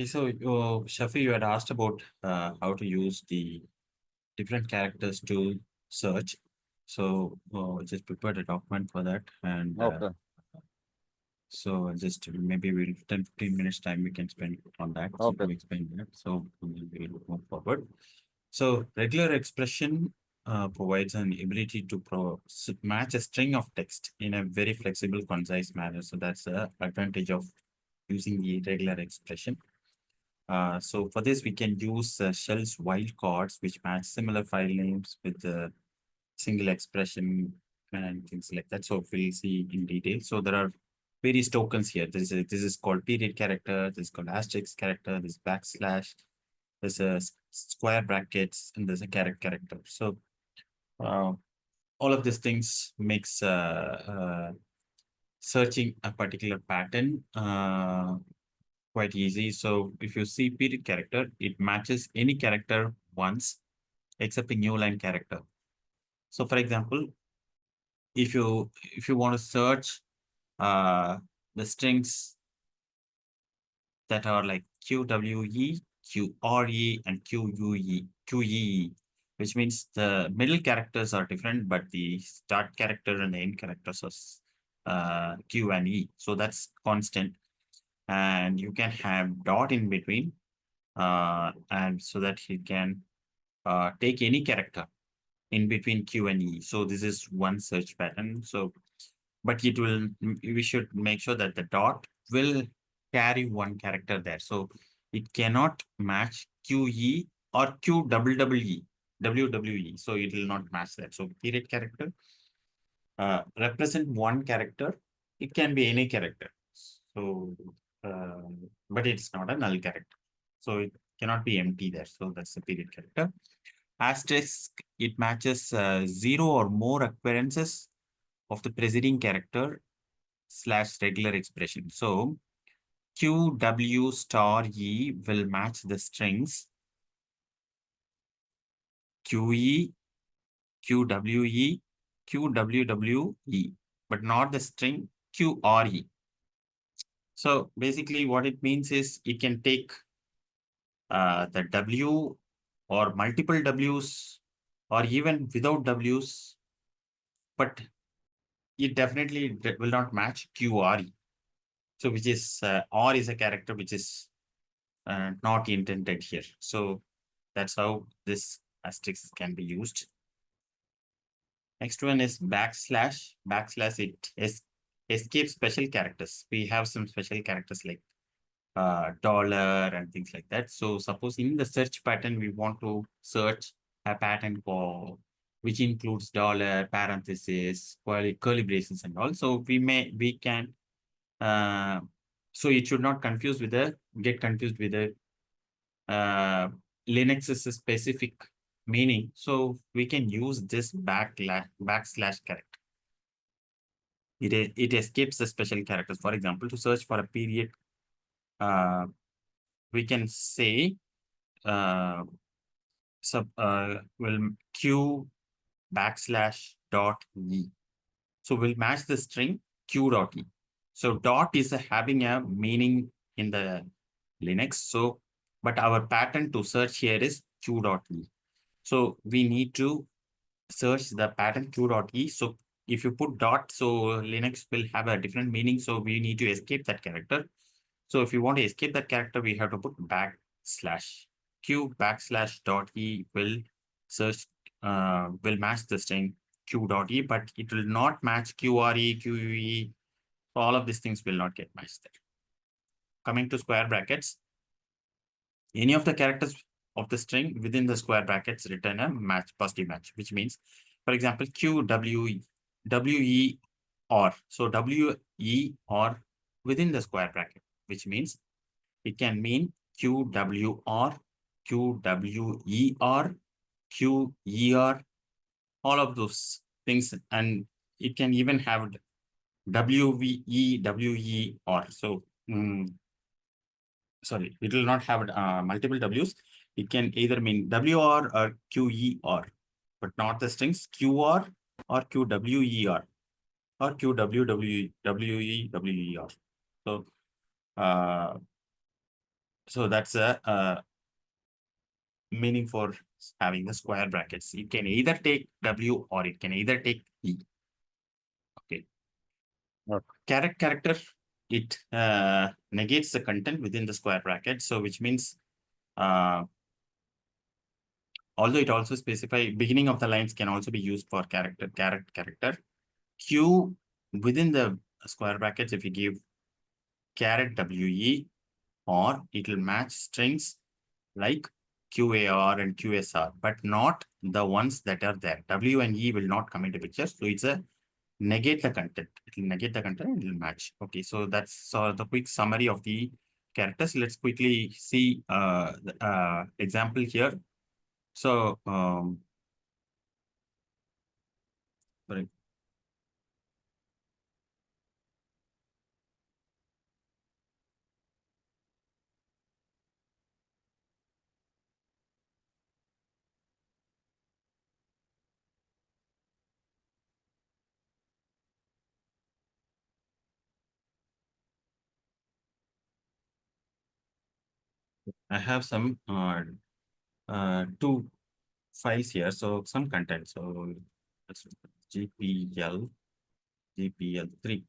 So, Shafi, you had asked about how to use the different characters to search. So, just prepared a document for that. And Okay, so, just maybe we'll 10-15 minutes time we can spend on that. So, okay, to explain that. So, we'll move forward. So, regular expression provides an ability to match a string of text in a very flexible, concise manner. So, that's the advantage of using the regular expression. So for this, we can use shell's wildcards, which match similar file names with a single expression and things like that. So we'll see in detail. So there are various tokens here. This is called period character. This is called asterisk character. This backslash. There's a square brackets and there's a character. So uh, all of these things makes searching a particular pattern quite easy. So if you see period character, it matches any character once except a new line character. So for example, if you want to search uh, the strings that are like QWE, QRE, and QEE, which means the middle characters are different, but the start character and the end characters are Q and E. So that's constant. And you can have dot in between and so that he can take any character in between Q and E. So this is one search pattern. So, but we should make sure that the dot will carry one character there. So it cannot match QE or WWE. So it will not match that. So period character represent one character. It can be any character. So, uh, but it's not a null character. So it cannot be empty there. So that's the period character. Asterisk, it matches zero or more occurrences of the preceding character / regular expression. So QW star E will match the strings QE, QWE, QWWE, but not the string QRE. So basically what it means is it can take the W or multiple Ws or even without Ws, but it definitely will not match QRE. So which is R is a character which is not intended here. So that's how this asterisk can be used. Next one is backslash. Backslash, it escapes special characters. We have some special characters like dollar and things like that. So suppose in the search pattern, we want to search a pattern call, which includes dollar, parentheses, curly braces and all. So we can, so it should not get confused with the Linux's specific meaning. So we can use this backslash character. It escapes the special characters. For example, to search for a period, we can say will q backslash dot e. So we'll match the string q dot e. So dot is having a meaning in the Linux. So, but our pattern to search here is q dot e. So we need to search the pattern q dot e. So if you put dot, so Linux will have a different meaning. So we need to escape that character. So if you want to escape that character, we have to put backslash q backslash dot e will search will match the string q dot e, but it will not match qre, qe. All of these things will not get matched there. Coming to square brackets, any of the characters of the string within the square brackets return a positive match, which means, for example, q w e or. So w e or within the square bracket, which means it can mean QWR, QWER, QER, all of those things. And it can even have WVE, WER. So, sorry, it will not have multiple Ws. It can either mean WR or QER, but not the strings QR or QWER or QWWEWER. So, So that's a meaning for having the square brackets. It can either take W or it can either take E. Okay. Character, it negates the content within the square bracket. So which means, although it also specify beginning of the lines can also be used for character. Q within the square brackets, if you give caret WE, or it will match strings like QAR and QSR, but not the ones that are there. W and E will not come into picture. So it's a negate the content. It will negate the content and it will match. Okay, so that's the quick summary of the characters. Let's quickly see the example here. So, sorry. I have some two files here. So some content. So that's GPL3.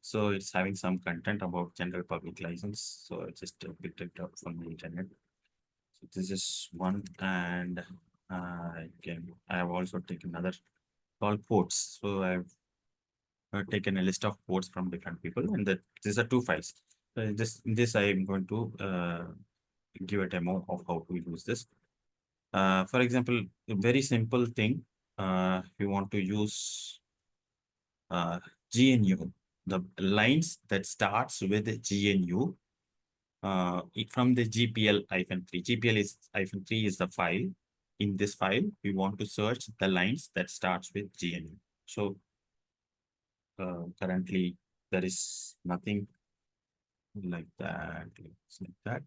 So it's having some content about general public license. So I just picked it up from the internet. So this is one, and I have also taken another called quotes. So I've taken a list of quotes from different people, and that these are two files. This I am going to give a demo of how to use this. For example, a very simple thing. You want to use GNU, the lines that starts with GNU from the GPL-3. GPL-3 is the file. In this file, we want to search the lines that starts with GNU. So currently there is nothing like that. It's like that.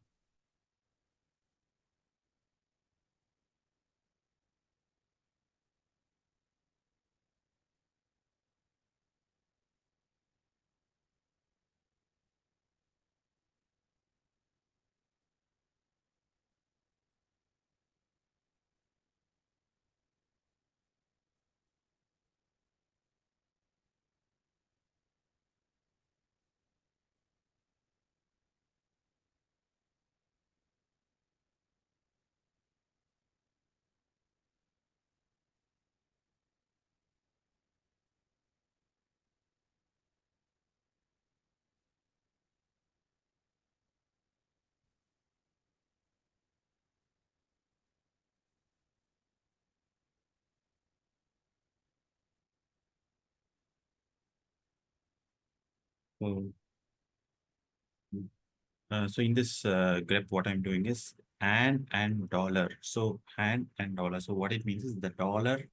So, so in this grep, what I'm doing is and dollar. So and dollar. So what it means is the dollar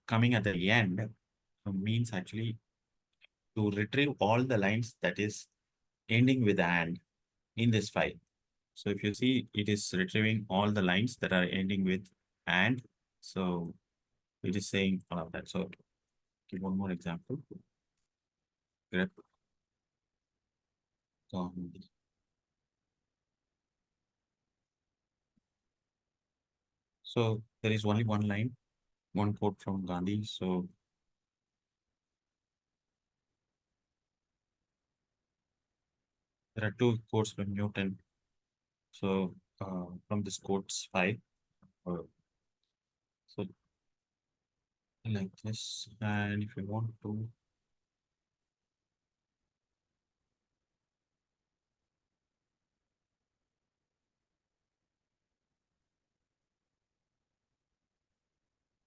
coming at the end means actually to retrieve all the lines that is ending with and in this file. So if you see, it is retrieving all the lines that are ending with and. So it is saying all of that. So give one more example. Grep. So there is only one line, one quote from Gandhi. So there are two quotes from Newton. So from this quotes file, so like this, and if you want to,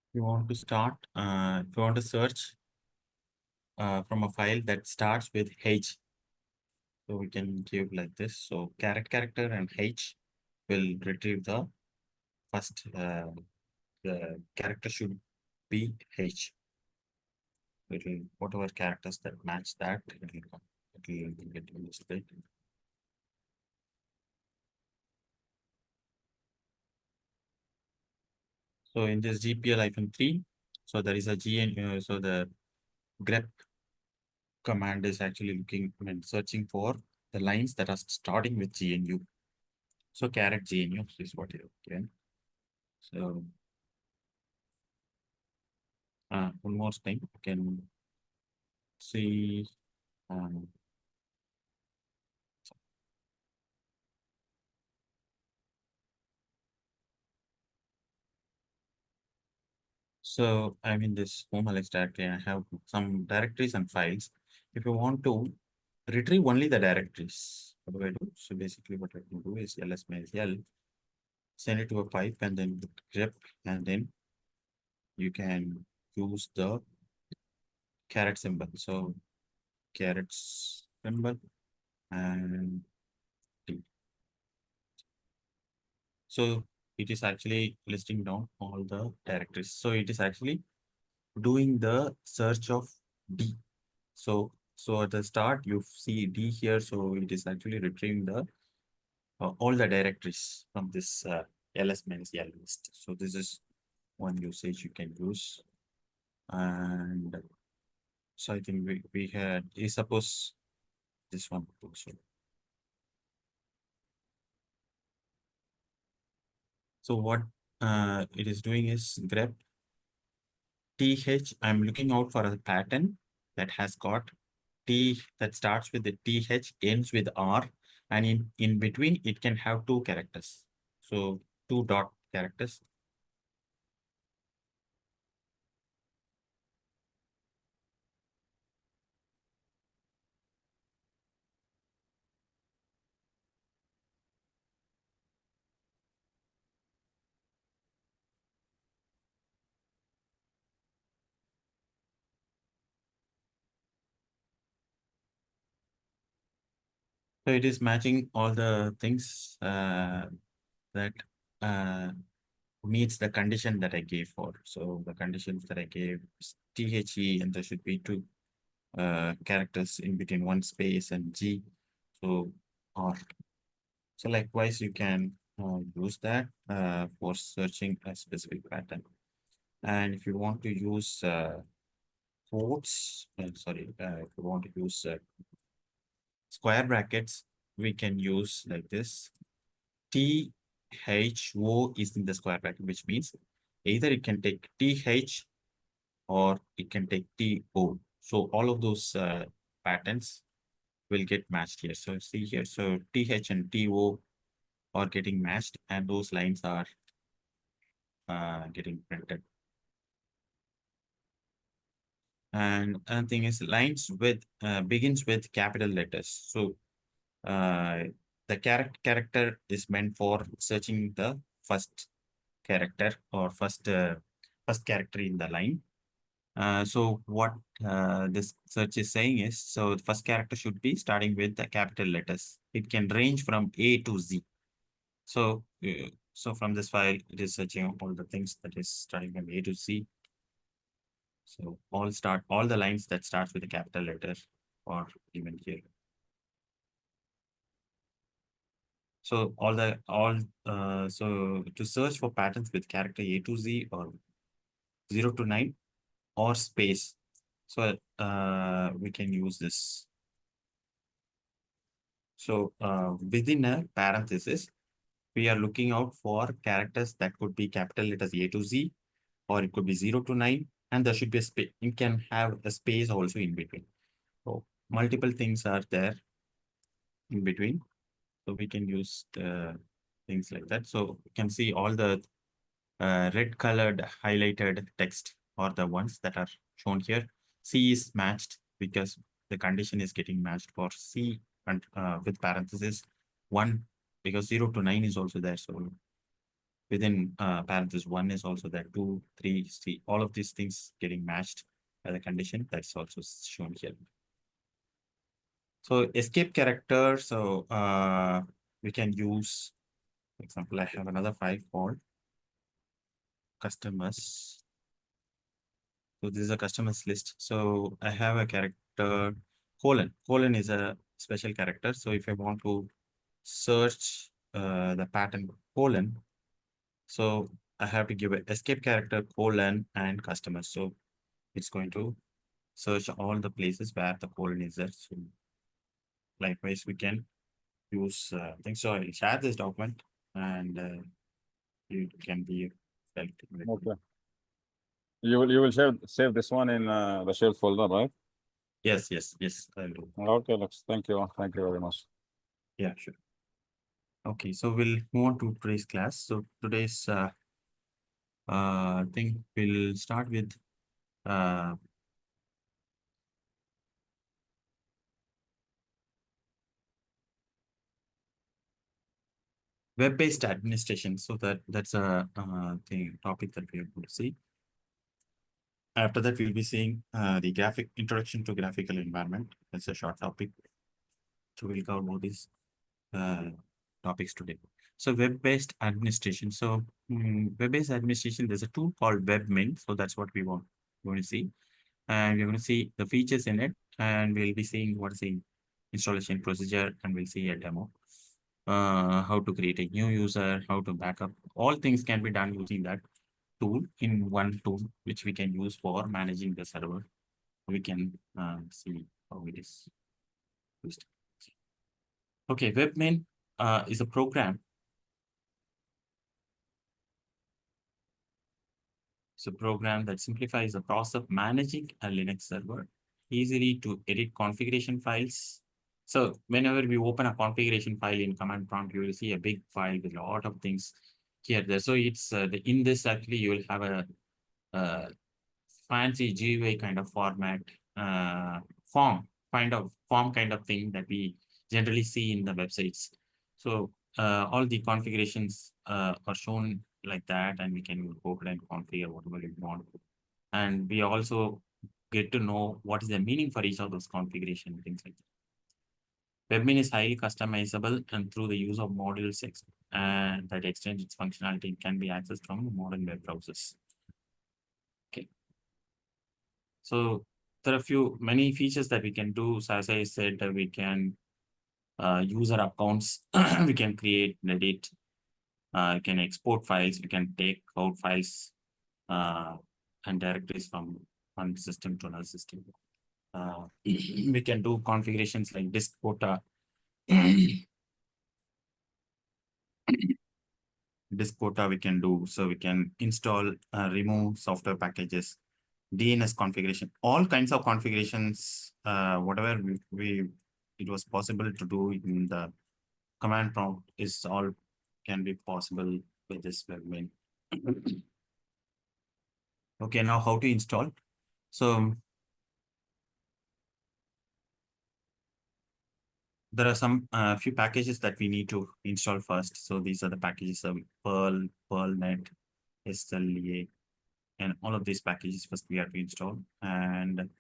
if you want to search from a file that starts with H, so we can give like this. So character and H will retrieve the first. The character should be H. It will whatever characters that match that it will come. It will get displayed. So in this GPL-3, so there is a so the grep command is actually looking, searching for the lines that are starting with GNU. So caret GNU is what you can. So one more thing you can see. Um, so I'm in this home Alex directory. I have some directories and files. If you want to retrieve only the directories, what do I do? So basically what I can do is ls-l, send it to a pipe and then grep, and then you can use the caret symbol. So caret symbol and T. So it is actually listing down all the directories. So it is actually doing the search of D. So at the start you see D here. So it is actually retrieving the all the directories from this ls-l list. So this is one usage you can use. And so I think we had suppose this one also. So what it is doing is grep th. I'm looking out for a pattern that has got T that starts with the TH, ends with R, and in between it can have two characters. So two dot characters. So it is matching all the things that uh, meets the condition that I gave for. So the conditions that I gave is THE, and there should be two characters in between, one space and G. So R. So likewise, you can use that for searching a specific pattern. And if you want to use quotes, if you want to use square brackets, we can use like this. THO is in the square bracket, which means either it can take TH or it can take TO. So all of those patterns will get matched here. So see here, so TH and TO are getting matched, and those lines are getting printed. And another thing is lines with begins with capital letters. So the character is meant for searching the first character or first character in the line. So what this search is saying is, so the first character should be starting with the capital letters. It can range from A to Z. So from this file, it is searching all the things that is starting from A to Z. So all the lines that starts with a capital letter or even here. So so to search for patterns with character A to Z or 0 to 9 or space. So we can use this. So within a parenthesis, we are looking out for characters that could be capital letters A to Z, or it could be 0 to 9, and there should be a space. It can have a space also in between. So multiple things are there in between. So we can use things like that. So you can see all the red colored highlighted text are the ones that are shown here. C is matched because the condition is getting matched for C and with parenthesis 1, because 0 to 9 is also there. So within parenthesis 1 is also there, 2, 3, C. All of these things getting matched by the condition that's also shown here. So escape character. So we can use, for example, I have another file called customers. So this is a customers list. So I have a character colon. Colon is a special character. So if I want to search the pattern colon, so I have to give an escape character colon and customer. So it's going to search all the places where the colon is there. So likewise, we can use things. So I'll share this document and it can be felt. Okay. You will save this one in the share folder, right? Yes, yes, yes. I'll do. Okay, Alex. Thank you. Thank you very much. Yeah, sure. Okay, so we'll move on to today's class. So today's thing we'll start with web-based administration. So that's a topic that we are going to see. After that, we'll be seeing the introduction to graphical environment. That's a short topic. So we'll cover all these topics today. So web-based administration. So web-based administration, there's a tool called webmin. So that's what we going to see. And we're going to see the features in it. And we'll be seeing what is the installation procedure, and we'll see a demo. How to create a new user, how to backup. All things can be done using that tool in one tool, which we can use for managing the server. We can see how it is used. Okay, webmin is a program. It's a program that simplifies the process of managing a Linux server, easily to edit configuration files. So whenever we open a configuration file in command prompt, you will see a big file with a lot of things here. There. So it's in this actually you will have a fancy GUI kind of format, form kind of thing that we generally see in the websites. So all the configurations are shown like that, and we can go ahead and configure whatever we want. And we also get to know what is the meaning for each of those configuration, things like that. Webmin is highly customizable, and through the use of modules and that extends its functionality can be accessed from modern web browsers. Okay. So there are many features that we can do. So as I said, we can user accounts, we can create, edit, we can export files, we can take out files and directories from one system to another system. We can do configurations like disk quota, disk quota we can do. So we can install, remove software packages, DNS configuration, all kinds of configurations, whatever it was possible to do in the command prompt is all can be possible with this webmin. Okay, now how to install? So there are some few packages that we need to install first. So these are the packages of Perl, Perlnet, SLA, and all of these packages first we have to install. And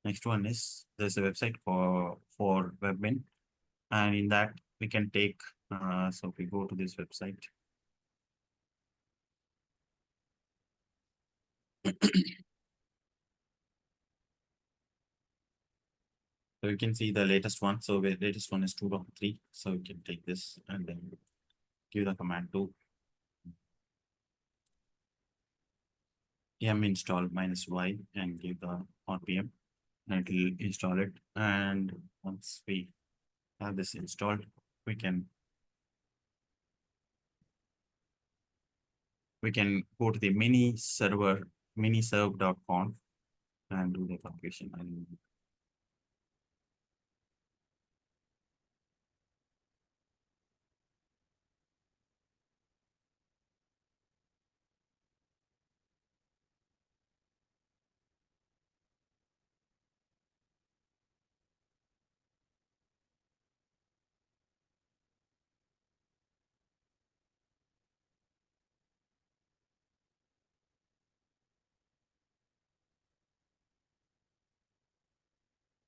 next one is there's a website for webmin, and in that we can take. So if we go to this website, so you can see the latest one. So the latest one is 2.3. So you can take this and then give the command to yum install -y and give the RPM, and it will install it. And once we have this installed, we can go to the miniserve.conf and do the configuration. And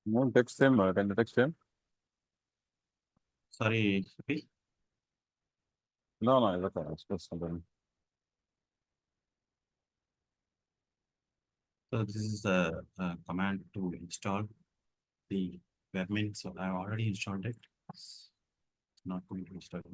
No, text him. Can you text him? sorry, Sophie. No, it's okay. It's just something. So this is a command to install the webmin. So I already installed it. It's not going to install it.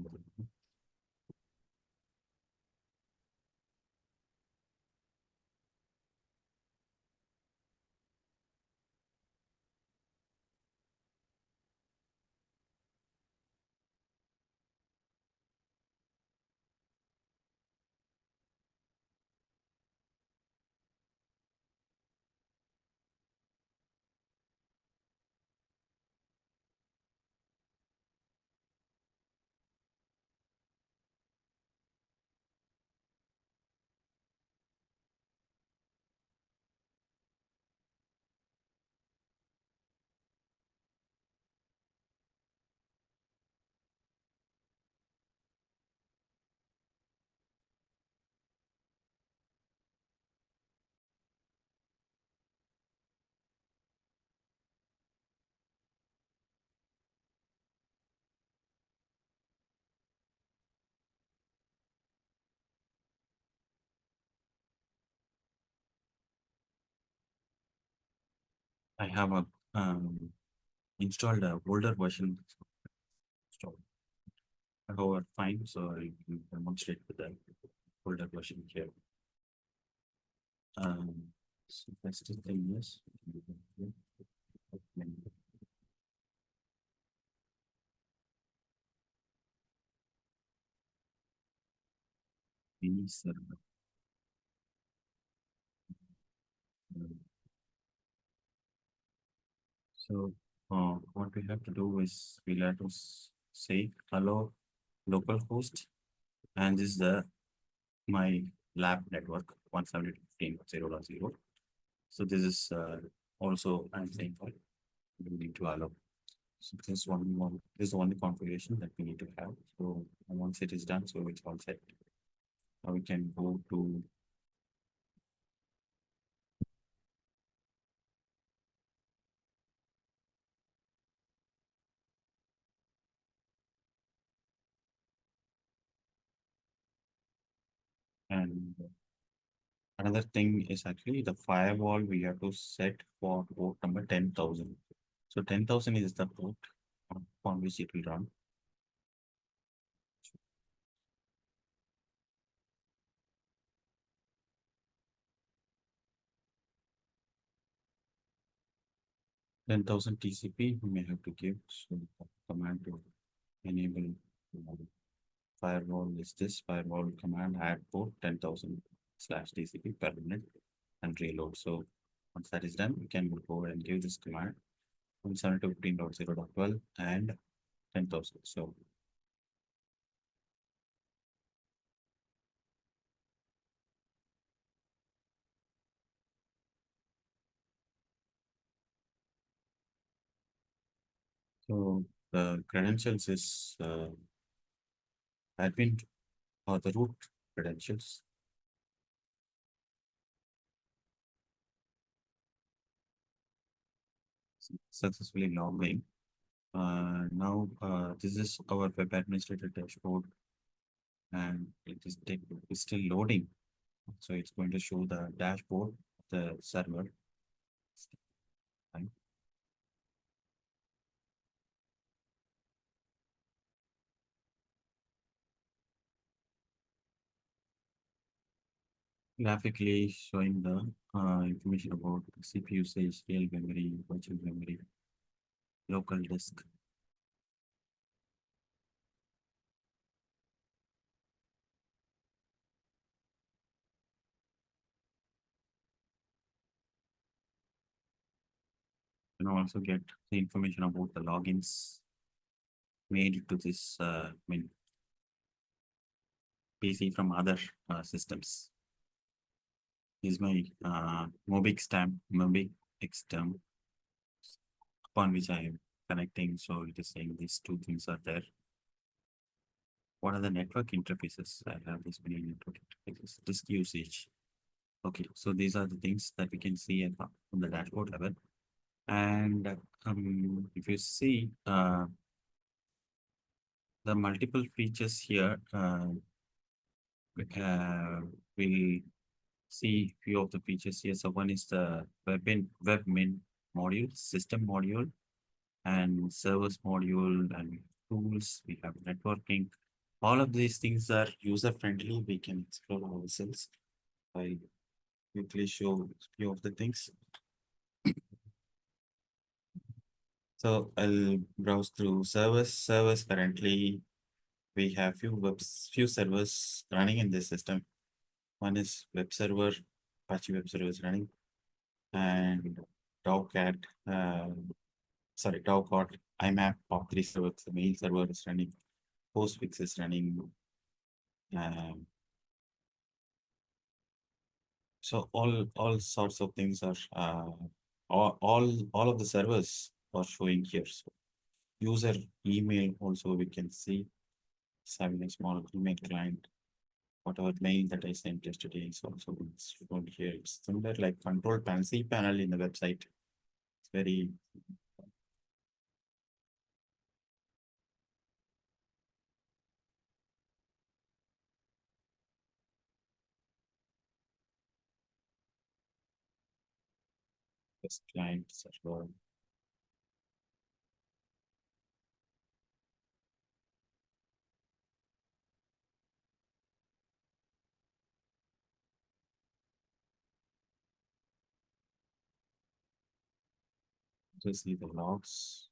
I have a installed a older version. So, however, fine. So I can demonstrate with the older version here. So that's the thing is. Server. So what we have to do is we'll have to say hello localhost, and this is the my lab network 172.15.0.0. So this is also I'm saying we need to allow. So this is one configuration that we need to have. So once it is done, so it's all set. Now we can go to and another thing is actually the firewall we have to set for port number 10,000. So 10,000 is the port on which it will run. 10,000 TCP we may have to give. So the command to enable firewall is this firewall command add port 10,000 slash TCP per minute and reload. So once that is done, we can go ahead and give this command from 7.15.0.12 and 10,000. So the credentials is admin or the root credentials. Successfully logged in. Now this is our web administrator dashboard, and it's still loading. So it's going to show the dashboard of the server. Right? Graphically showing the information about CPU usage, real memory, virtual memory, local disk. And also get the information about the logins made to this PC from other systems. This is my Mobix term upon which I am connecting. So it is saying these two things are there. What are the network interfaces? I have this many network interfaces. Disk usage. Okay, so these are the things that we can see from the dashboard level. And if you see the multiple features here, we'll see few of the features here. So one is the webmin module, system module, and servers module, and tools. We have networking. All of these things are user friendly. We can explore ourselves. I'll quickly show few of the things. So I'll browse through servers. Servers currently we have few servers running in this system. One is web server, Apache web server is running, and Dogcat, Dogcat, IMAP, POP3 server, the main server is running, Postfix is running. So all sorts of things are all of the servers are showing here. So user email also we can see it's having a small email client. Whatever mail that I sent yesterday is also shown here. It's similar like control panel, panel in the website. It's very this client server. To see the logs.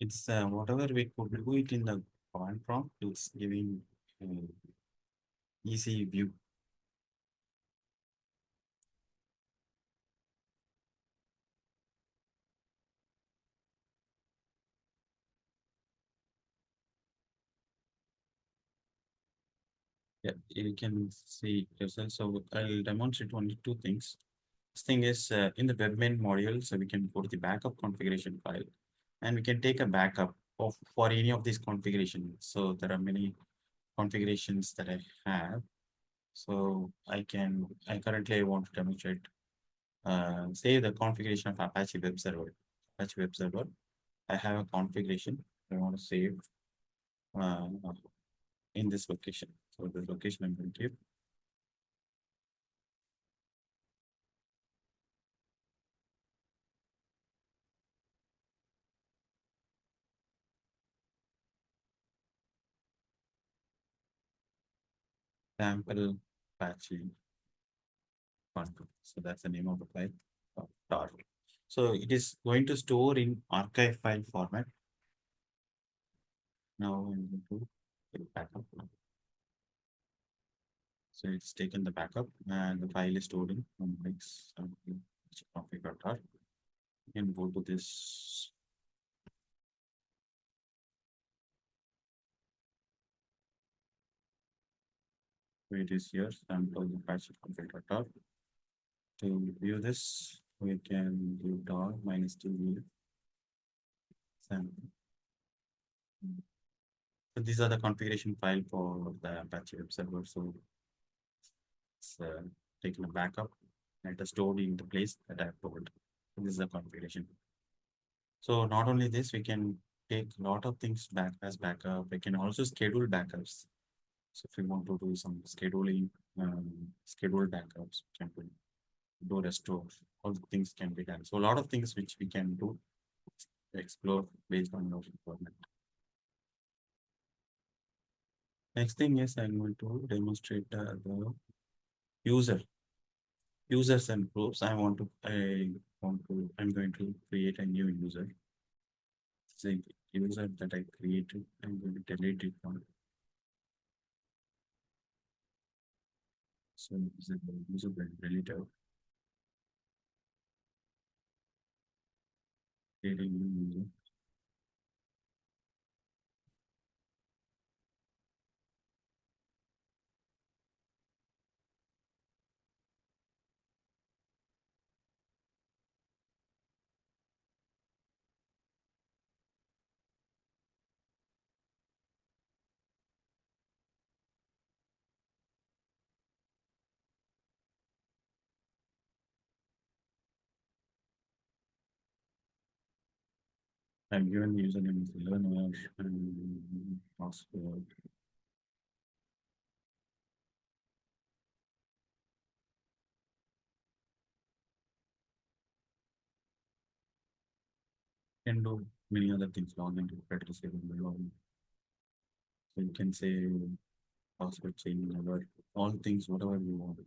It's whatever we could do it in the command prompt, it's giving easy view. Yeah, you can see yourself. So I'll demonstrate only two things. This thing is in the webmain module, so we can go to the backup configuration file and we can take a backup of for any of these configurations. So there are many configurations that I have. So I currently want to demonstrate, say the configuration of Apache web server. Apache web server, I have a configuration I want to save uh, in this location. So the location I'm going to give sample Apache config. So that's the name of the file. Tar. So it is going to store in archive file format. Now I'm going to get backup. So it's taken the backup and the file is stored in Linux config.tar. You can go to this. So it is here, sample Apache config.tar. To view this, we can do tar -2 sample. So these are the configuration file for the Apache web server. So it's taken a backup and it is stored in the place that I have told. So this is the configuration. So not only this, we can take a lot of things back as backup. We can also schedule backups. So if we want to do some scheduling, scheduled backups, we can do restore. All the things can be done. So a lot of things which we can do, explore based on your requirement. Next thing is I'm going to demonstrate the user users and groups. I'm going to create a new user. It's a user that I created. I'm going to delete it now. So this is the user deleter. Create a new user. I'm given the username is learner and password. Can do many other things. Log into Federal Saving login. So you can say password change, whatever, all things, whatever you want.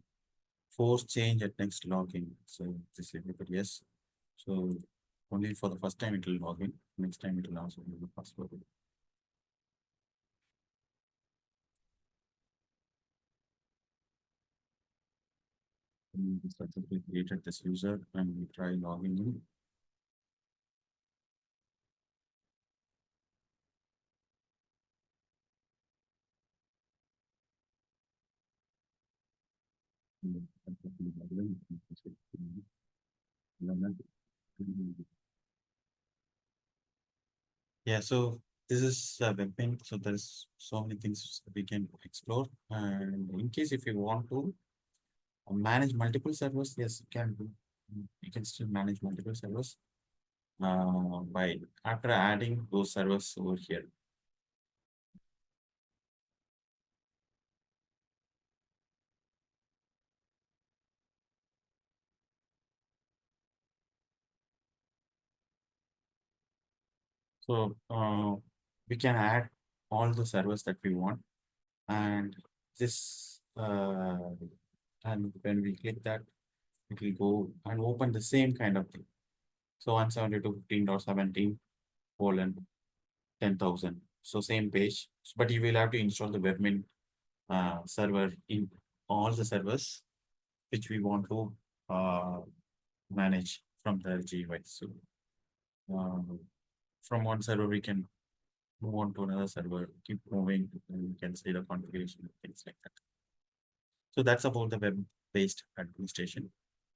Force change at next login. So this is but yes. So only for the first time it will log in. Next time it will also give the password. And we successfully created this user and we try logging in. Yeah, so this is a web page, so there's so many things we can explore. And in case if you want to manage multiple servers, yes, you can do. You can still manage multiple servers by after adding those servers over here. So we can add all the servers that we want, and this and when we click that, it will go and open the same kind of thing. So 172.15.17 colon 10,000. So same page, but you will have to install the webmin server in all the servers which we want to manage from the GUI. So from one server we can move on to another server, keep moving, and we can see the configuration, things like that. So that's about the web-based administration.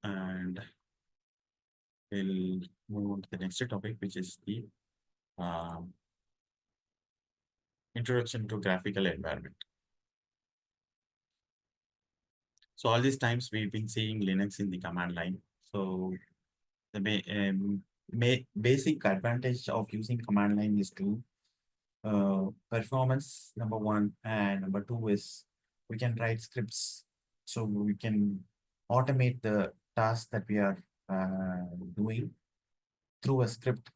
And we'll move on to the next topic, which is the introduction to graphical environment. So all these times we've been seeing Linux in the command line. So the basic advantage of using command line is to performance, number one, and number two is we can write scripts. So we can automate the task that we are doing through a script.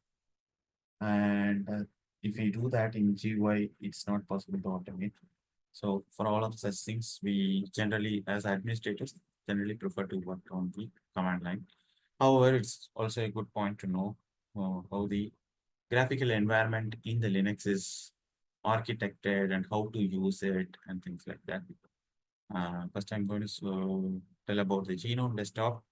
And if we do that in GUI, it's not possible to automate. So for all of such things, we generally, as administrators, generally prefer to work on the command line. However, it's also a good point to know how the graphical environment in the Linux is architected and how to use it and things like that. First, I'm going to tell about the GNOME desktop.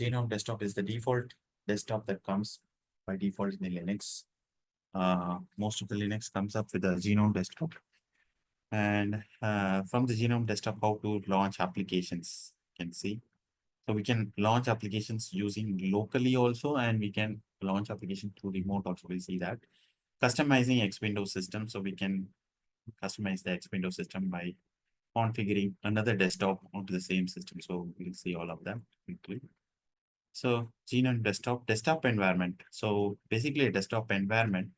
GNOME desktop is the default desktop that comes by default in the Linux. Most of the Linux comes up with a GNOME desktop. And from the GNOME desktop, how to launch applications, you can see. So we can launch applications using locally also, and we can launch application through remote also. We'll see that. Customizing X Windows system. So we can customize the X Windows system by configuring another desktop onto the same system. So we'll see all of them quickly. So GNOME desktop environment. So basically a desktop environment.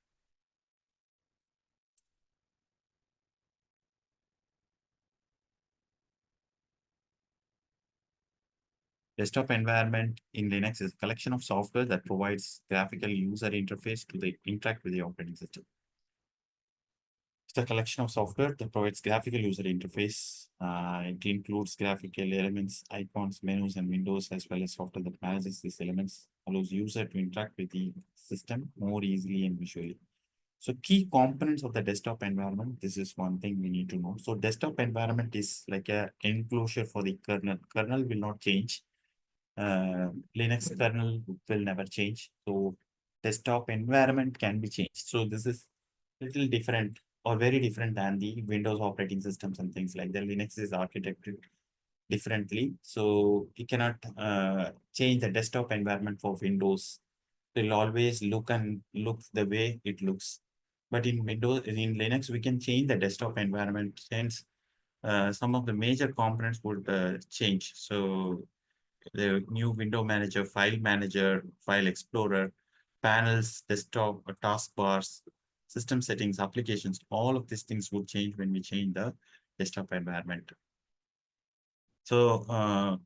Desktop environment in Linux is a collection of software that provides graphical user interface to interact with the operating system. It's a collection of software that provides graphical user interface. It includes graphical elements, icons, menus, and windows, as well as software that manages these elements, allows user to interact with the system more easily and visually. So key components of the desktop environment, this is one thing we need to know. So desktop environment is like a enclosure for the kernel. Kernel will not change. Linux kernel will never change. So desktop environment can be changed. So this is little different or very different than the Windows operating systems and things like that. Linux is architected differently. So you cannot change the desktop environment for Windows. It will always look the way it looks. But in Linux, we can change the desktop environment since some of the major components would change. So the new window manager, file explorer, panels, desktop, taskbars, system settings, applications, all of these things would change when we change the desktop environment. So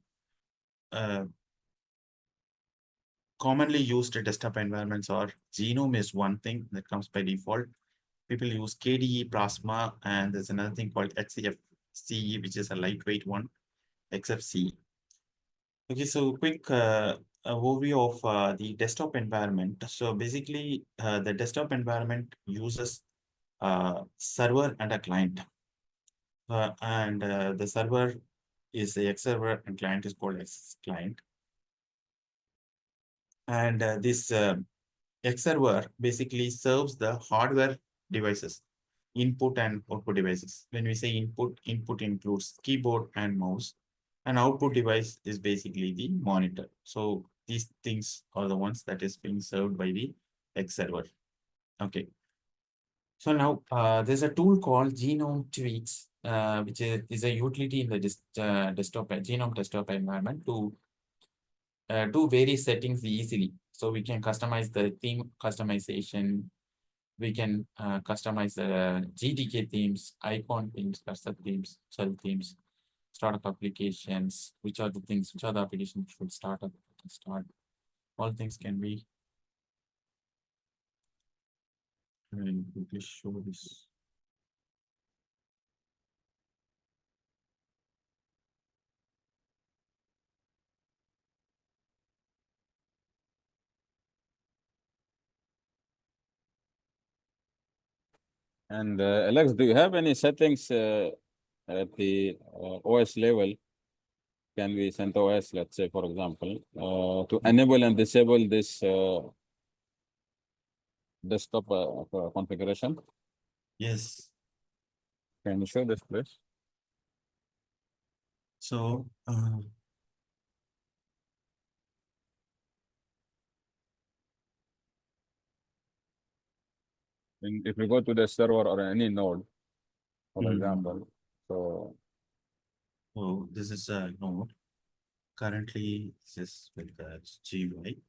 commonly used desktop environments are GNOME is one thing that comes by default. People use KDE Plasma, and there's another thing called XFCE, which is a lightweight one, XFCE. Okay, so quick overview of the desktop environment. So basically, the desktop environment uses server and a client. And the server is the X server and client is called X client. And this X server basically serves the hardware devices, input and output devices. When we say input includes keyboard and mouse. and output device is basically the monitor. So these things are the ones that is being served by the X server. Okay. So now there's a tool called GNOME Tweaks, which is a utility in the desktop GNOME desktop environment to do various settings easily. So we can customize the theme customization. We can customize the GDK themes, icon themes, cursor themes, shell themes, startup applications, which are the applications should start up to start. All things can be. I will quickly show this. And Alex, do you have any settings at the OS level? Can we send OS, let's say, for example, to enable and disable this desktop configuration? Yes. Can you show this, please? So If we go to the server or any node, for example, so this is a node. Currently, this is with the GUI.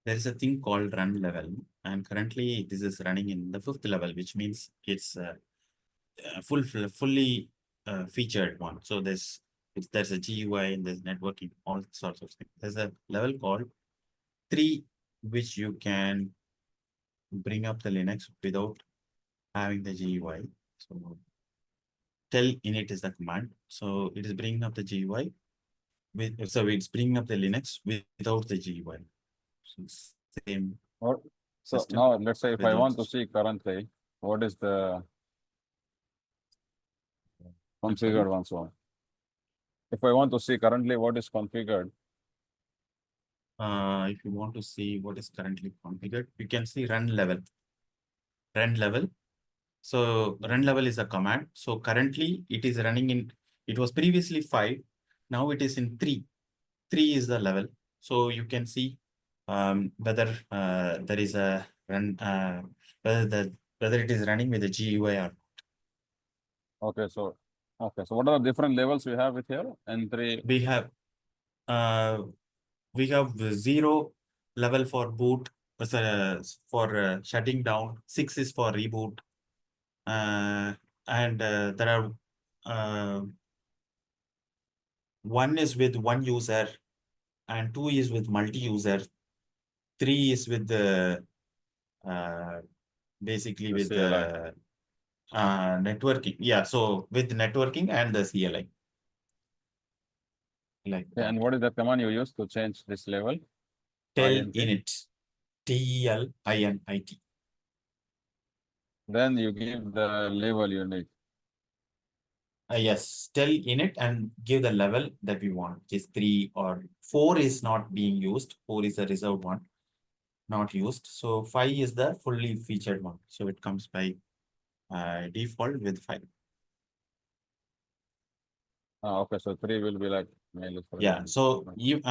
There is a thing called run level, and currently this is running in the 5th level, which means it's fully featured one. So there's a GUI and there's networking, all sorts of things. There's a level called 3, which you can bring up the Linux without having the GUI. So tell init is the command. So it is bringing up the GUI so it's bringing up the Linux without the GUI. So it's same or so system now let's say if I without want to see currently what is the configured one. So if I want to see currently what is configured, if you want to see what is currently configured, you can see run level. Run level. So run level is a command. So currently it is running in, it was previously 5. Now it is in 3. 3 is the level. So you can see whether there is a run, whether it is running with the GUI or. okay, so what are the different levels we have it here? N3. Uh, we have 0 level for boot, for shutting down. 6 is for reboot. And there are 1 is with one user, and 2 is with multi-user. 3 is with the basically with CLI. the networking. Yeah, so with networking and the CLI. Like that. And what is the command you use to change this level? Tell INT? init. TELINIT. Then you give the level you need. Yes, tell init and give the level that we want, which is 3 or 4 is not being used. 4 is a reserved one, not used. So 5 is the fully featured one. So it comes by default with 5. Okay, so 3 will be like mail. Yeah, so you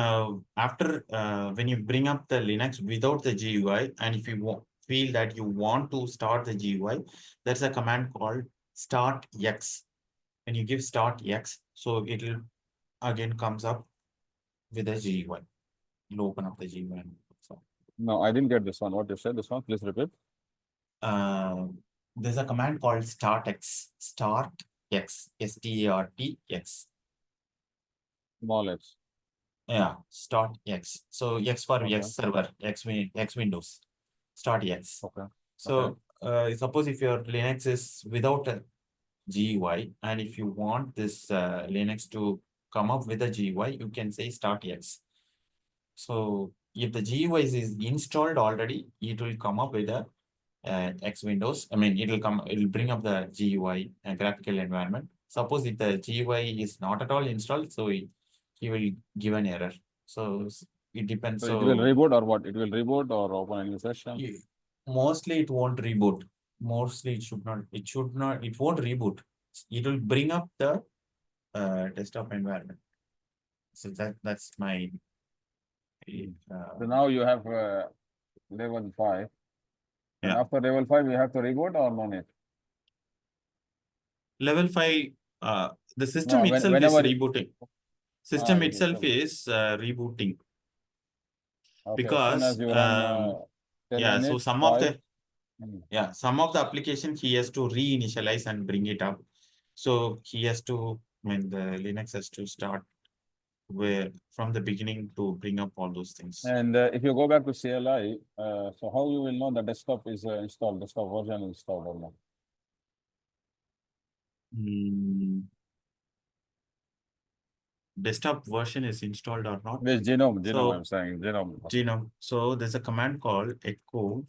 after when you bring up the Linux without the GUI, and if you feel that you want to start the GUI, there's a command called start X. When you give start X, so it will again comes up with a GUI. You'll open up the GUI. So No, I didn't get this one. What you said, this one, please repeat. there's a command called start X. Start X. START-X. Small x. Yeah, start X. So X for Okay. X server, X Windows. Start X. Okay. So suppose if your Linux is without a GUI, and if you want this Linux to come up with a GUI, you can say start X. So if the GUI is installed already, it will come up with a X windows. I mean, it will bring up the GUI, graphical environment. Suppose if the GUI is not at all installed, so he will give an error. So it depends. So it will reboot or what? It will reboot or open a new session? Mostly it won't reboot. Mostly it should not. It won't reboot. It will bring up the desktop environment. So that's my. So now you have level 5. And Yeah. after level 5, you have to reboot or no need? Level 5, the system No, itself is whenever rebooting. System it is itself is rebooting okay. As soon as because you run 10 yeah, so minutes, 5. some of the application he has to reinitialize and bring it up. So he has to, I mean, the Linux has to start where from the beginning to bring up all those things. And if you go back to CLI, so how you will know the desktop is installed, desktop version installed or not? Desktop version is installed or not? This GNOME, So I'm saying GNOME. genome. So there's a command called echo.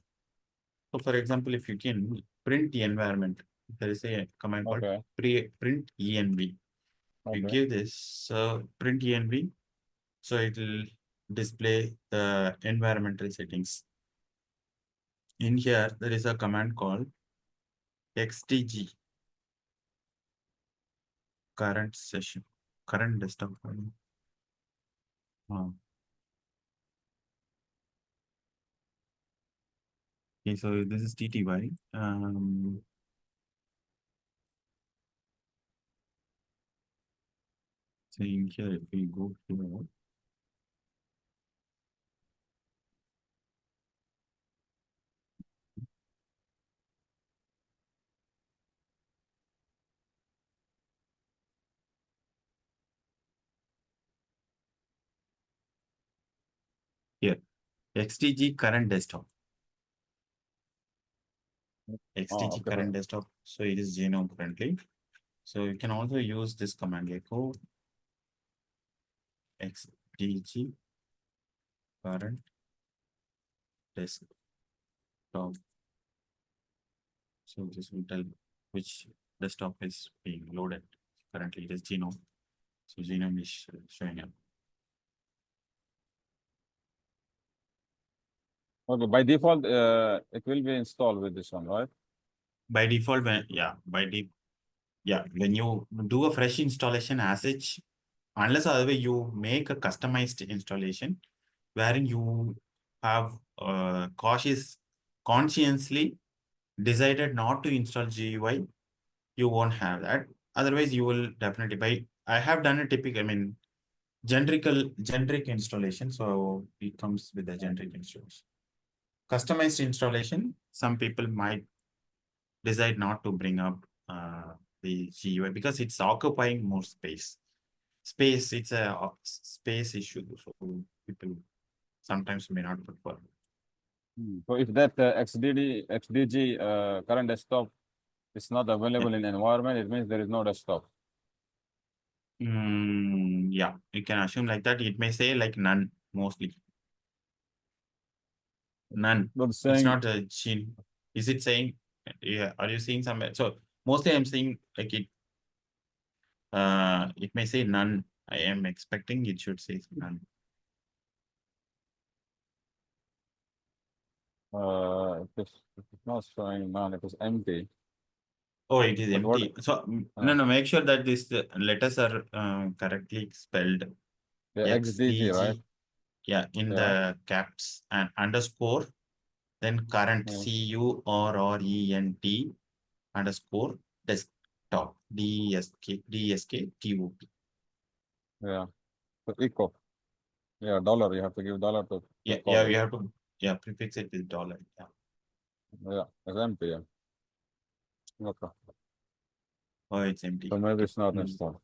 So for example, if you can print the environment, there is a command called print env. You give this print env, so it will display the environmental settings. In here, there is a command called xtg current session, current desktop. Okay, so this is TTY. So in here, if we go here, here, XTG current desktop. XTG current desktop. So it is GNOME currently. So you can also use this command echo XTG current desktop. So this will tell which desktop is being loaded. Currently it is GNOME. So GNOME is showing up. Okay, by default, it will be installed with this one, right? By default, when you do a fresh installation as such, unless otherwise you make a customized installation wherein you have consciously decided not to install GUI, you won't have that. Otherwise, you will definitely I have done a typical, I mean, generic installation. So it comes with a generic installation. Customized installation, some people might decide not to bring up the GUI because it's occupying more space. It's a space issue. So people sometimes may not prefer. So if that XDG current desktop is not available in environment, it means there is no desktop. Yeah, you can assume like that. It may say like none mostly. None. It's not a gene. Is it saying? Yeah. Are you seeing somewhere? So mostly I'm seeing like it. It may say none. I am expecting it should say none. It is not showing none. It is empty. Oh, it is empty. So no. Make sure that these letters are correctly spelled. The XDG, right? Yeah, in the caps and underscore, then current CURRENT underscore desktop DSKTOP. Yeah. So echo. Yeah, dollar. You have to give dollar to. You have to prefix it with dollar. Yeah, it's empty. Yeah. Okay. Oh, it's empty. So maybe it's not installed.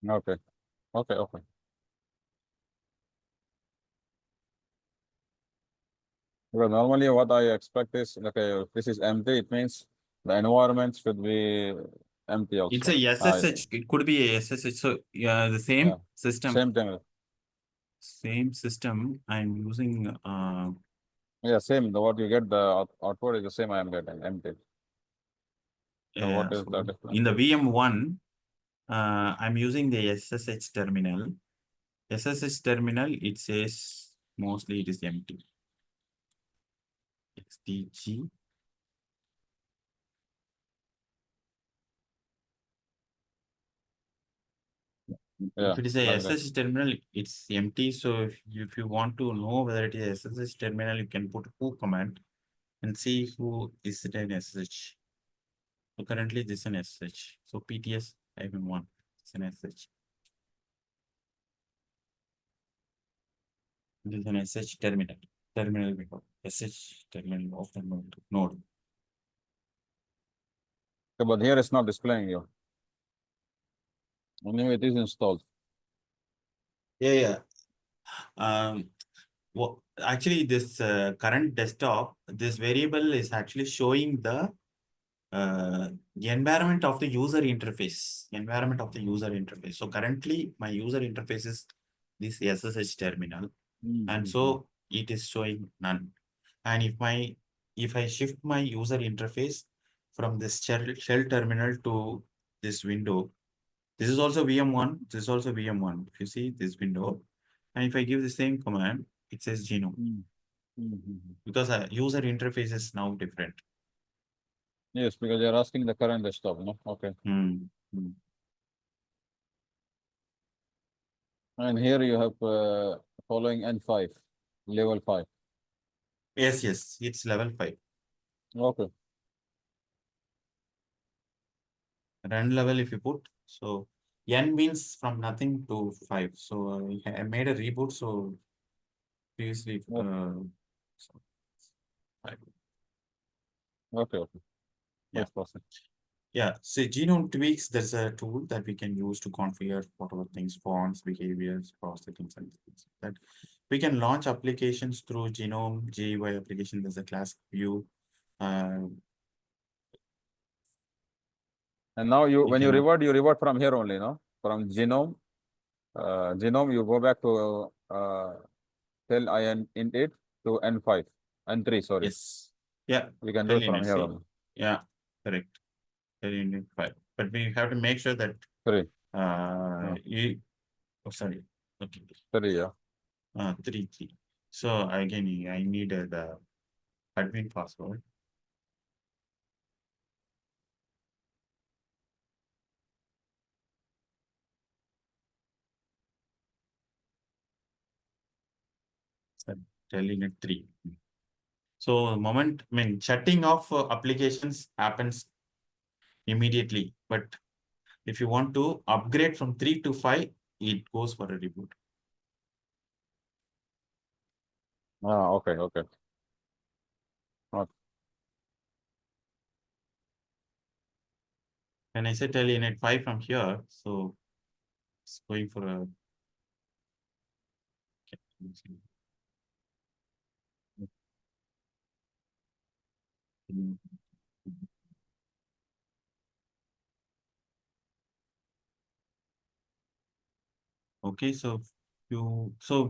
Okay. Okay. Because normally what I expect is, okay, if this is empty, it means The environment should be empty also. It's a SSH. It could be a SSH. So yeah, the same Yeah. system. Same thing. Same system. I'm using. Yeah, same. What you get, the output is the same I am getting, empty. So what is the difference? In the VM1, I'm using the SSH terminal. SSH terminal, it says mostly it is empty. XDG. Yeah, If it is a like that. SSH terminal, it's empty. So if you want to know whether it is SSH terminal, you can put who command and see who is it in SSH. So currently this is an SSH. So PTS-1 is an SSH. This is an SSH terminal. Terminal window. SSH terminal of the node. Okay, but here it's not displaying you. Anyway, it is installed. Yeah. Well, actually, this current desktop, this variable is actually showing the environment of the user interface. Environment of the user interface. So currently, my user interface is this SSH terminal, and so it is showing none. And if I shift my user interface from this shell terminal to this window, this is also VM1. This is also VM1. If you see this window, and if I give the same command, it says GNOME. Because user interface is now different. Yes, because you're asking the current desktop, no? Okay. And here you have following N5, level 5. Yes, it's level 5. Okay. Run level if you put, so N means from nothing to 5. So I made a reboot, so previously so 5. Okay. Yeah. That's possible. Yeah, so GNOME tweaks, there's a tool that we can use to configure whatever things, fonts, behaviors, processings, and things like that. We can launch applications through GNOME GUI application. There's a class view. And now when you revert from here only, no? From GNOME, you go back to tell int 8 to N5, N3, sorry. Yes. Yeah. We can do it from here only. Yeah, correct. In 5. But we have to make sure that 3. sorry. Okay. 3, yeah. 3. So again, I need the admin password. Telling it 3. So shutting off applications happens immediately. But if you want to upgrade from 3 to 5, it goes for a reboot. Okay. When I say telnet 5 from here, so it's going for a. Okay, so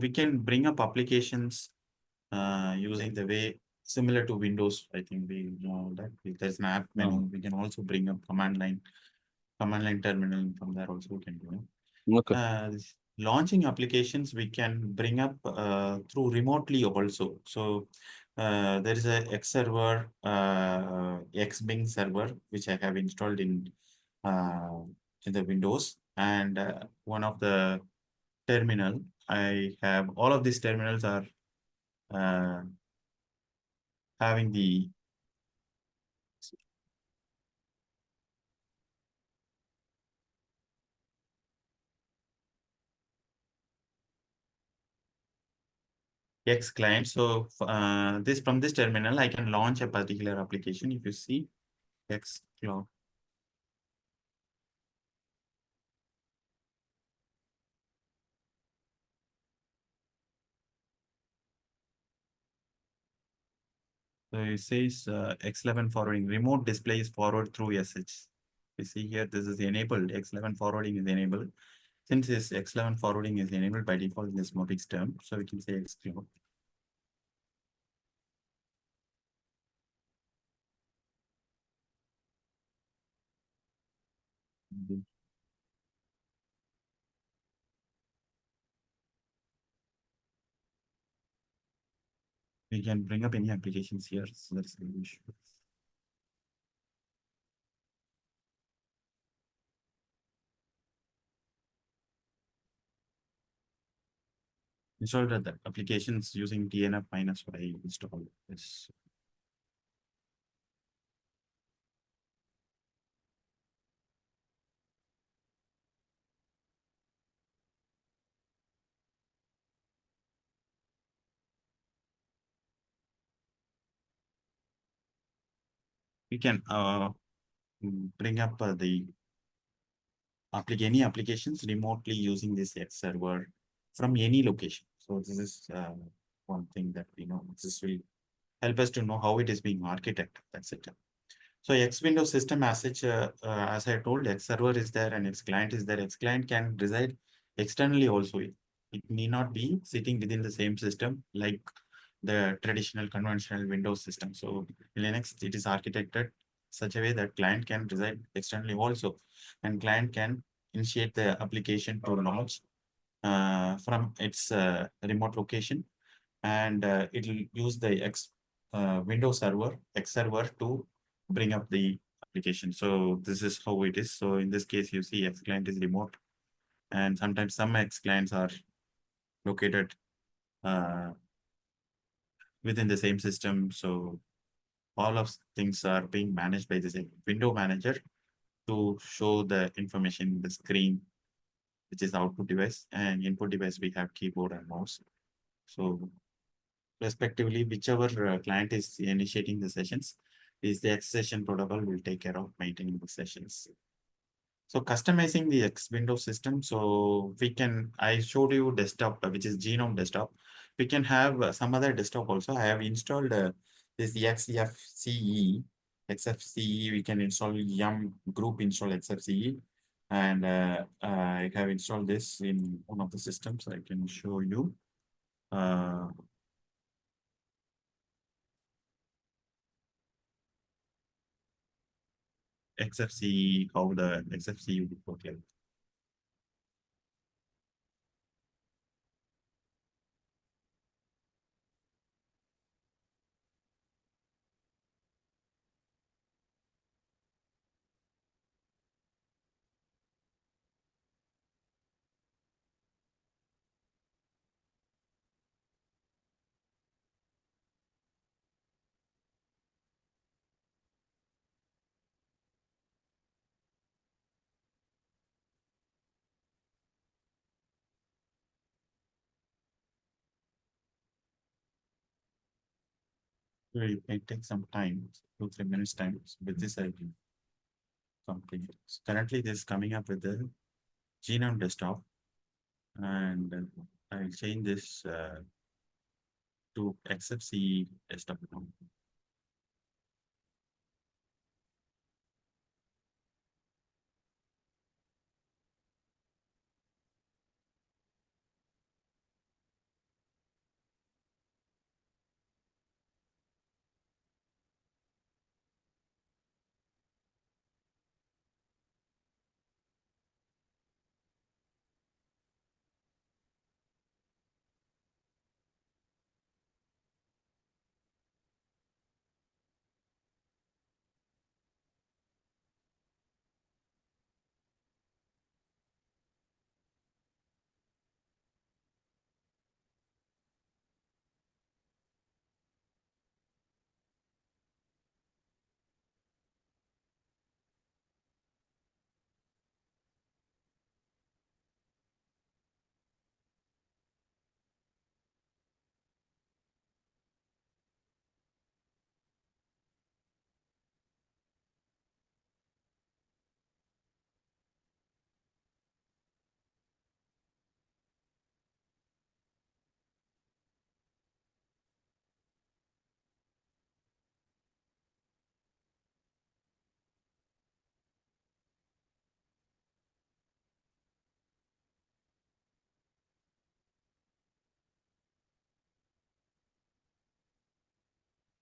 we can bring up applications using the way similar to Windows. I think we know that if there's an app menu, we can also bring up command line terminal, and from there also we can do it. Okay. Launching applications we can bring up through remotely also. So there is a X server, Xbing server, which I have installed in the Windows, and one of the terminal. I have all of these terminals are having the X client. So from this terminal, I can launch a particular application. If you see X cloud. So it says X11 forwarding, remote display is forward through SH. You see here, this is enabled, X11 forwarding is enabled. Since this X11 forwarding is enabled by default in this mobix term, so we can say X11. We can bring up any applications here, so that's the issue. Install the applications using DNF -y install this. We can bring up the any applications remotely using this X server from any location. So this is one thing that we know. This will help us to know how it is being architected. That's it. So X Windows system as such, as I told, X server is there and X client is there. X client can reside externally also. It need not be sitting within the same system like the traditional conventional Windows system. So in Linux, it is architected such a way that client can reside externally also, and client can initiate the application to launch from its remote location, and it will use the Windows server, X server to bring up the application. So this is how it is. So in this case, you see X client is remote, and sometimes some X clients are located uh, within the same system. So all of things are being managed by this window manager to show the information in the screen, which is output device, and input device we have keyboard and mouse. So respectively, whichever client is initiating the sessions, is the X session protocol will take care of maintaining the sessions. So customizing the X Windows system. So we can, I showed you desktop, which is GNOME desktop. We can have some other desktop also. I have installed this XFCE. XFCE, we can install yum group install XFCE. And I have installed this in one of the systems. I can show you. XFCE, how the XFCE would work like. It may take some time, 2-3 minutes time. With this, I will complete it. So currently, this is coming up with the Genome desktop, and I'll change this to XFCE desktop now.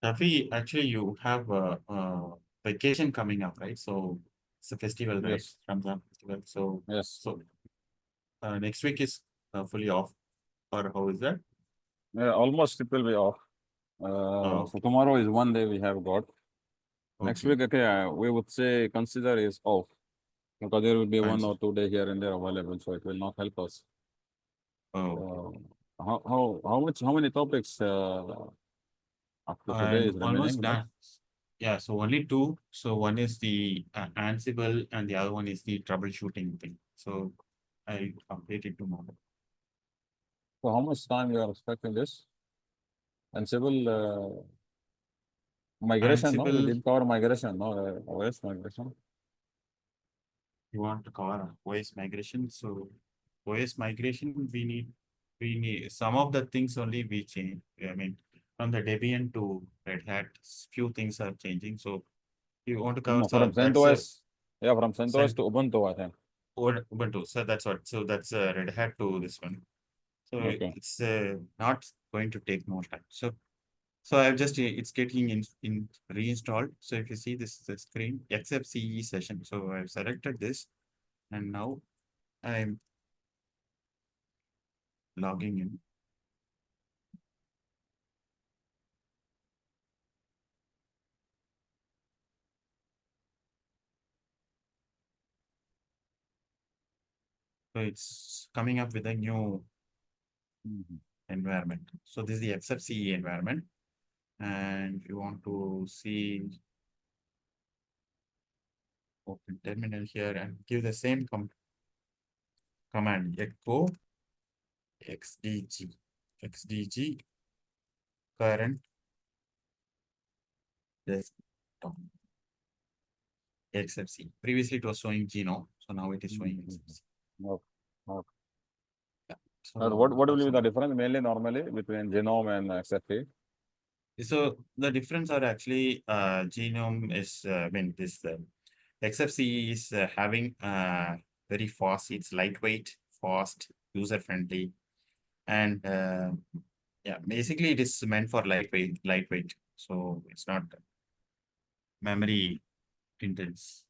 Rafi, actually, you have vacation coming up, right? So it's a festival, right? Yes. Ramzan festival. So, Yes. next week is fully off, or how is that? Yeah, almost it will be off. Oh, So tomorrow is one day we have got. Next okay. week, okay, we would say consider is off because there will be Fine. 1 or 2 days here and there available, so it will not help us. Oh, How many topics up to today is I'm almost remaining left? done. Yeah, so only two. So one is the Ansible, and the other one is the troubleshooting thing. So I'll complete it tomorrow. So how much time you are expecting this? Ansible migration, no? We Ansible, did cover migration, no? OS migration. you want to cover OS migration. So OS migration, we need some of the things only we change. I mean, from the Debian to Red Hat, few things are changing. So you want to cover, No, so from that's a CentOS. Yeah, from CentOS cent to Ubuntu, I think. or Ubuntu. So that's what. So that's Red Hat to this one. So Okay. it's not going to take more time. So I've just it's getting in reinstalled. So if you see this the screen XFCE session. So I've selected this, and now I'm logging in. So it's coming up with a new Mhm. environment. So this is the XFCE environment. And if you want to see, open terminal here and give the same command echo xdg current desktop XFCE. Previously it was showing GNOME, so now it is showing Mhm. XFCE. Okay. Okay. Yeah. What So will that's be all. the difference mainly normally between GNOME and XFCE? So the difference are actually GNOME is I mean this XFCE is having very fast. It's lightweight, fast, user friendly, and yeah, basically it is meant for lightweight. So it's not memory intense.